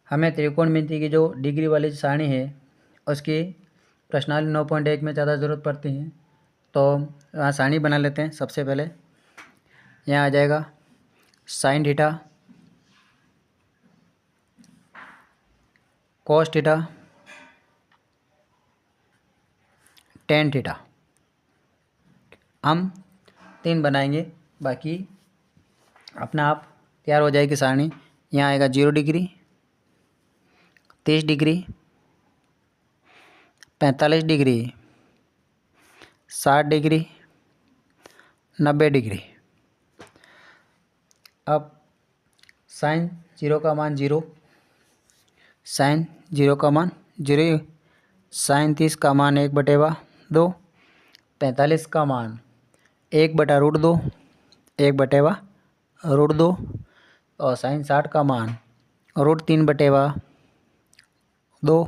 हमें त्रिकोणमिति की जो डिग्री वाली सारणी है उसकी प्रश्नावली 9.1 में ज़्यादा ज़रूरत पड़ती है। तो यहाँ सारणी बना लेते हैं। सबसे पहले यहाँ आ जाएगा sine theta, cos theta, tan theta. हम 3 बनाएंगे, बाकी अपना आप तैयार हो जाएगी सारणी। यहाँ आएगा 0 degree, 30 degree, 45 degree, 60 degree, 90 degree. अब साइन 0 का मान 0, साइन 0 का मान 0, साइन 30 का मान 1/2, 45 का मान 1/√2, 1/√2 और साइन 60 का मान √3/2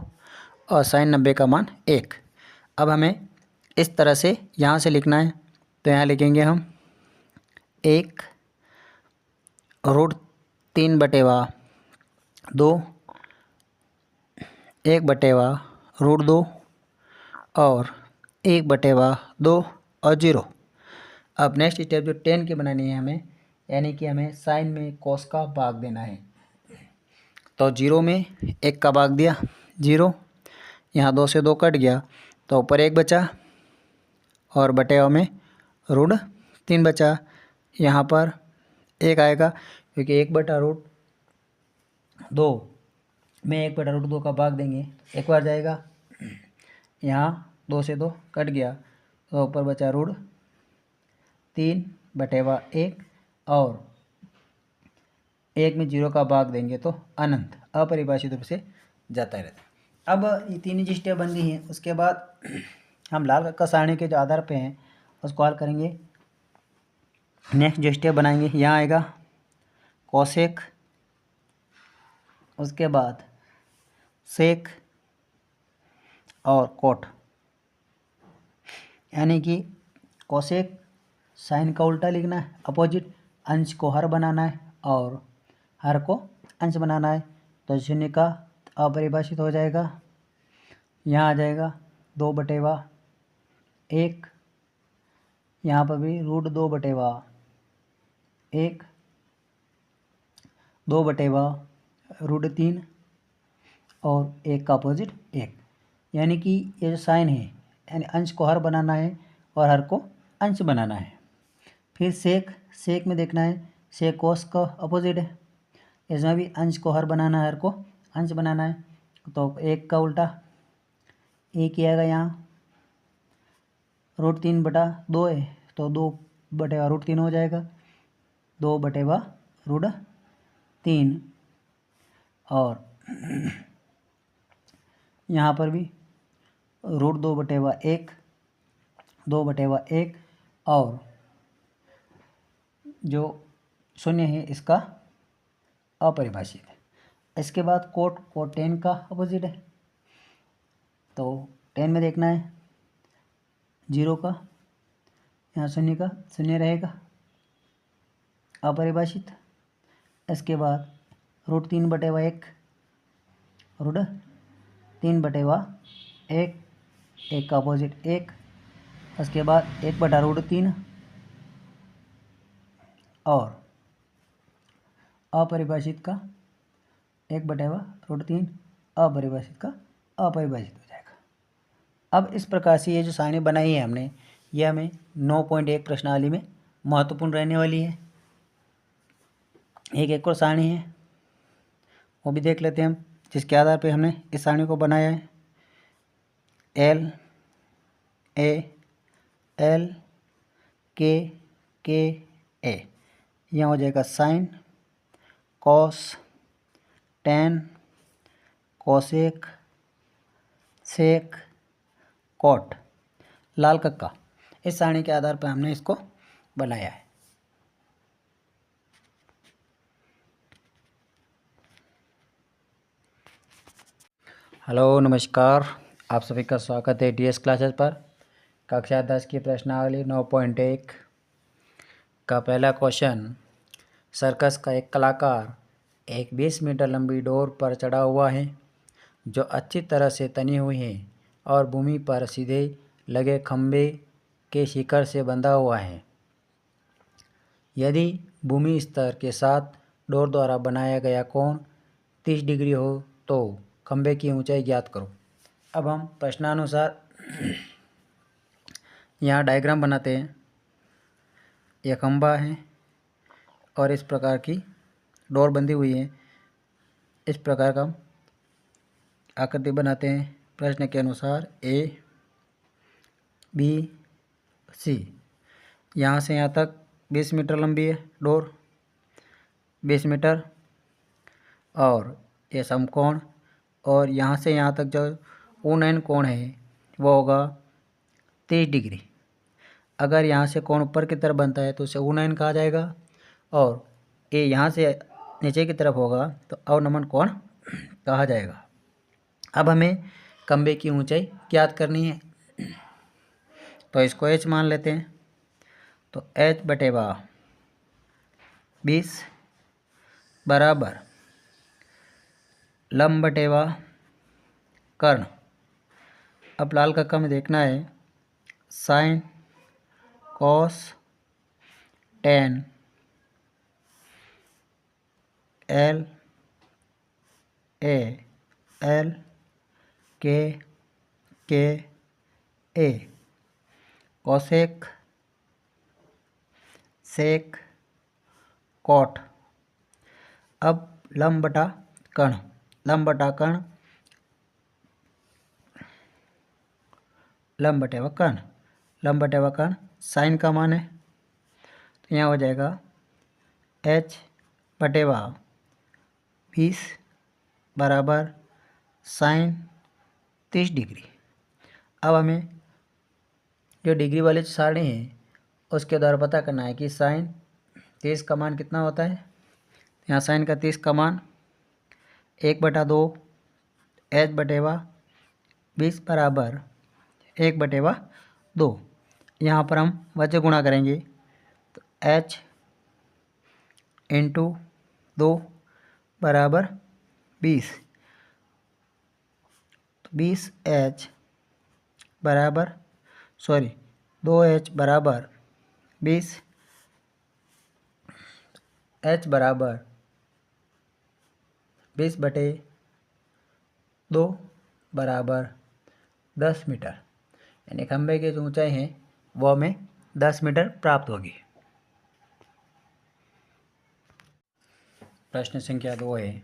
और साइन 90 का मान 1। अब हमें इस तरह से यहाँ से लिखना है, तो यहाँ लिखेंगे हम 1√3/2, 1/√2 और 1/2 और 0। अब नेक्स्ट स्टेप जो 10 की बनानी है हमें, यानी कि हमें साइन में कॉस का भाग देना है। तो 0 में 1 का भाग दिया 0, यहाँ 2 से 2 कट गया तो ऊपर 1 बचा और बटेवा में √3 बचा। यहाँ पर 1 आएगा क्योंकि 1/√2 में 1/√2 का भाग देंगे, एक बार जाएगा। यहाँ 2 से 2 कट गया तो ऊपर बचा √3/1 और 1 में 0 का भाग देंगे तो अनंत, अपरिभाषित रूप से जाता रहता है। अब ये 3 ही स्टेप बन गई हैं। उसके बाद हम लाल कक्का सारणी के जो आधार पे हैं उसको हल करेंगे। नेक्स्ट जो स्टेप बनाएंगे, यहाँ आएगा कोसेक, उसके बाद सेक और कोट, यानी कि कोसेक साइन का उल्टा लिखना है, अपोजिट, अंश को हर बनाना है और हर को अंश बनाना है। तो 0 का अपरिभाषित हो जाएगा। यहाँ आ जाएगा 2/1, यहाँ पर भी √2/1, 2/√3 और 1 का अपोजिट 1, यानी कि ये जो साइन है यानी अंश को हर बनाना है और हर को अंश बनाना है। फिर सेक में देखना है, सेक कोस का अपोजिट है, इसमें भी अंश को हर बनाना है, हर को अंश बनाना है। तो 1 का उल्टा 1 ही आएगा, यहाँ √3/2 है तो 2/√3 हो जाएगा, 2/√3 और यहाँ पर भी √2/1, 2/1 और जो 0 है इसका अपरिभाषित है। इसके बाद कोट 10 का अपोजिट है, तो 10 में देखना है 0 का, यहाँ 0 का 0 रहेगा, अपरिभाषित। इसके बाद √3/1, √3/1, 1 का अपोजिट 1, उसके बाद 1/√3 और अपरिभाषित का 1/√3, अपरिभाषित का अपरिभाषित हो जाएगा। अब इस प्रकार से ये जो सारणी बनाई है हमने, ये हमें 9.1 प्रश्नावली में महत्वपूर्ण रहने वाली है। एक और सारणी है, वो भी देख लेते हैं हम, जिसके आधार पे हमने इस सारणी को बनाया है। L K A, यहाँ हो जाएगा साइन, कॉस, टेन, कोसेक, सेक, कोट, लाल कक्का। इस सारणी के आधार पर हमने इसको बनाया है। हेलो नमस्कार, आप सभी का स्वागत है DS क्लासेस पर। कक्षा 10 की प्रश्नावली 9.1 का पहला क्वेश्चन, सर्कस का एक कलाकार एक 20 मीटर लंबी डोर पर चढ़ा हुआ है जो अच्छी तरह से तनी हुई है और भूमि पर सीधे लगे खंभे के शिखर से बंधा हुआ है। यदि भूमि स्तर के साथ डोर द्वारा बनाया गया कोण 30 डिग्री हो तो खंभे की ऊंचाई ज्ञात करो। अब हम प्रश्नानुसार यहाँ डायग्राम बनाते हैं। यह खंभा है और इस प्रकार की डोर बंधी हुई है। इस प्रकार का हम आकृति बनाते हैं। प्रश्न के अनुसार ए बी सी, यहाँ से यहाँ तक 20 मीटर लंबी है डोर, 20 मीटर, और ये समकोण, और यहाँ से यहाँ तक जो उन्नयन कोण है वो होगा 30 डिग्री। अगर यहाँ से कोण ऊपर की तरफ बनता है तो उसे उन्नयन कहा जाएगा, और ये यहाँ से नीचे की तरफ होगा तो अवनमन कोण कहा जाएगा। अब हमें खंभे की ऊंचाई ज्ञात करनी है, तो इसको h मान लेते हैं। तो h बटेवा 20 बराबर लंब बटेवा कर्ण। अब लाल कक्का में देखना है sine cos tan L A L के ए कोसेक सेक कॉट। अब लंब बटा कर्ण, लंब बटा कर्ण, लंब बटेवा कर्ण, लंब बटेवा कर्ण साइन का मान है, तो यहाँ हो जाएगा h बटेवा 20 बराबर साइन 30 डिग्री। अब हमें जो डिग्री वाली सारणी है उसके द्वारा पता करना है कि साइन 30 का मान कितना होता है। यहाँ साइन का 30 का मान 1/2 h बटेवा 20 बराबर 1/2। यहाँ पर हम वज्र गुणा करेंगे तो h इंटू 2 बराबर 20, तो 20h बराबर 2h बराबर 20, h बराबर 20/2 बराबर 10 मीटर, यानी खंभे की जो ऊंचाई है वो हमें 10 मीटर प्राप्त होगी। प्रश्न संख्या 2 है,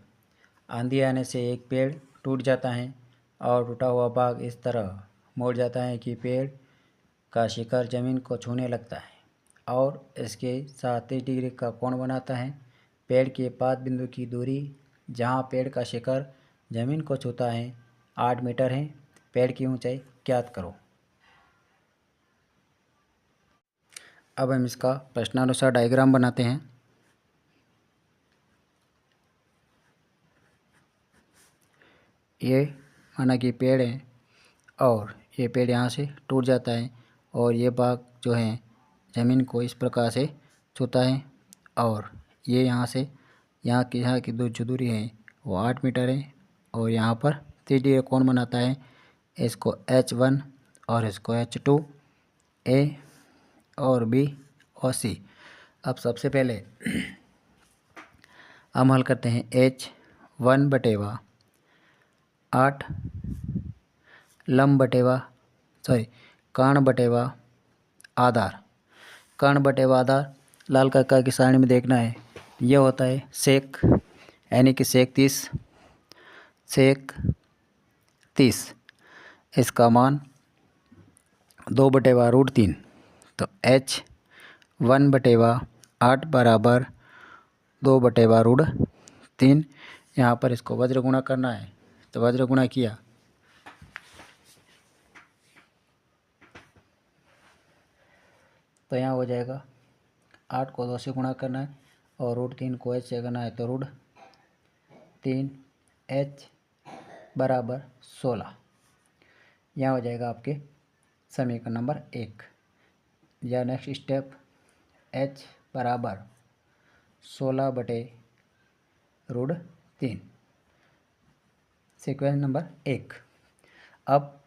आंधी आने से एक पेड़ टूट जाता है और टूटा हुआ भाग इस तरह मुड़ जाता है कि पेड़ का शिखर जमीन को छूने लगता है और इसके साथ 30 डिग्री का कोण बनाता है। पेड़ के पाद बिंदु की दूरी जहां पेड़ का शिखर जमीन को छूता है 8 मीटर है। पेड़ की ऊंचाई ज्ञात करो। अब हम इसका प्रश्नानुसार डायग्राम बनाते हैं। ये माना कि पेड़ है और ये पेड़ यहाँ से टूट जाता है और ये भाग जो है ज़मीन को इस प्रकार से छूता है, और ये यहाँ से यहाँ की जो दूरी है वो 8 मीटर है और यहाँ पर 30 डिग्री कोण बनाता है। इसको H1 और इसको H2 A और B और C। अब सबसे पहले हम हल करते हैं। H1 बटेवा 8 लंब बटेवा कर्ण बटेवा आधार, कर्ण बटेवा आधार लाल कक्का की सारणी में देखना है। यह होता है सेक, यानी कि सेक 30, इसका मान 2/√3, तो H1 बटेवा 8 बराबर 2/√3। यहाँ पर इसको वज्र गुणा करना है, तो वज्र गुणा किया तो यहाँ हो जाएगा 8 को 2 से गुणा करना है और √3 को h से करना है, तो √3h बराबर 16। यहाँ हो जाएगा आपके समीकरण नंबर 1। या नेक्स्ट स्टेप h बराबर 16/√3 √3। Sequence number 1। अब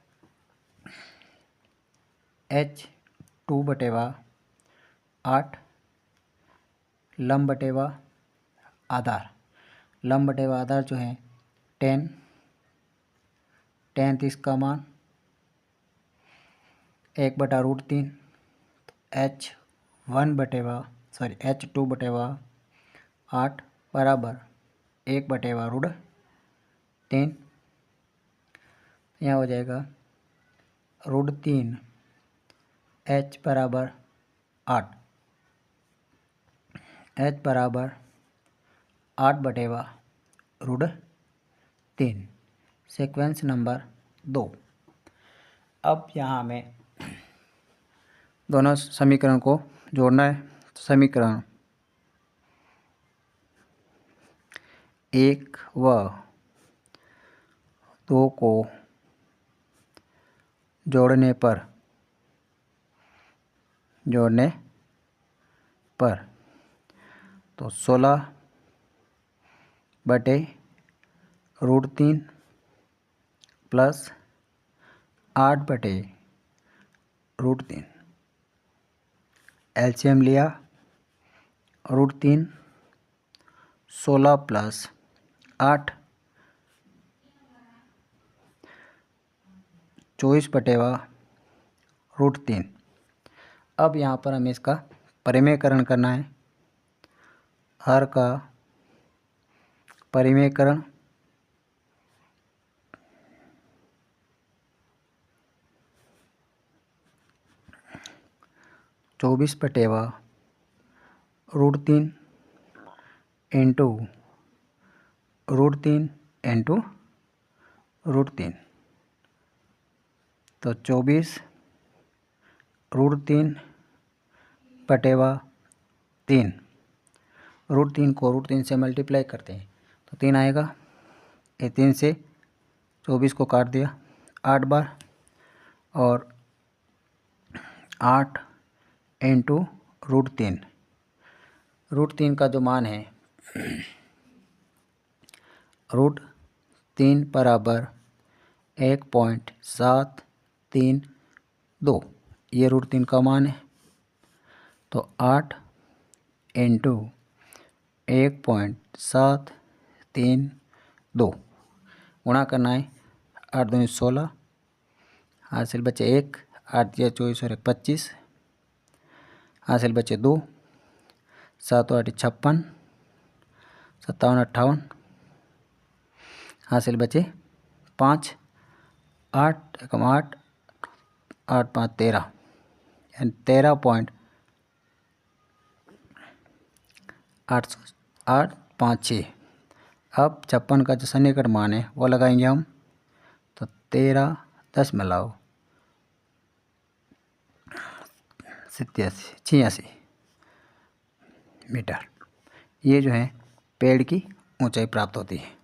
h2/8 लंब/आधार। लंब/आधार जो है 10, 10 इसका मान 1/√3। h2/8 बराबर 1/√3। यहाँ हो जाएगा √3 h बराबर 8। h बराबर 8/√3। Sequence number 2। अब यहाँ हमें दोनों समीकरण को जोड़ना है। समीकरण 1 व 2 को जोड़ने पर तो 16/√3 प्लस 8/√3। एलसीएम लिया, √3 16 प्लस 8 24/√3। अब यहाँ पर हमें इसका परिमेयकरण करना है। हर का परिमेयकरण 24/√3 इंटू √3 इंटू √3। तो 24√3/3। √3 को √3 से मल्टीप्लाई करते हैं तो 3 आएगा। ये 3 से 24 को काट दिया 8 बार, और 8 इंटू √3। √3 का जो मान है √3 बराबर 1.732। ये √3 का मान है। तो 8 इंटू 1.732 गुणा करना है। 8 दूनी 16, हासिल बचे 1, 8 या 24 और 1 25, हासिल बचे 2, 7 8 56, 57 58, हासिल बचे 5, 8 8 8 5 13, यानी 13.856। अब 56 का जो सन्निकट मान है वो लगाएंगे हम, तो 13.86 मीटर। ये जो है पेड़ की ऊंचाई प्राप्त होती है।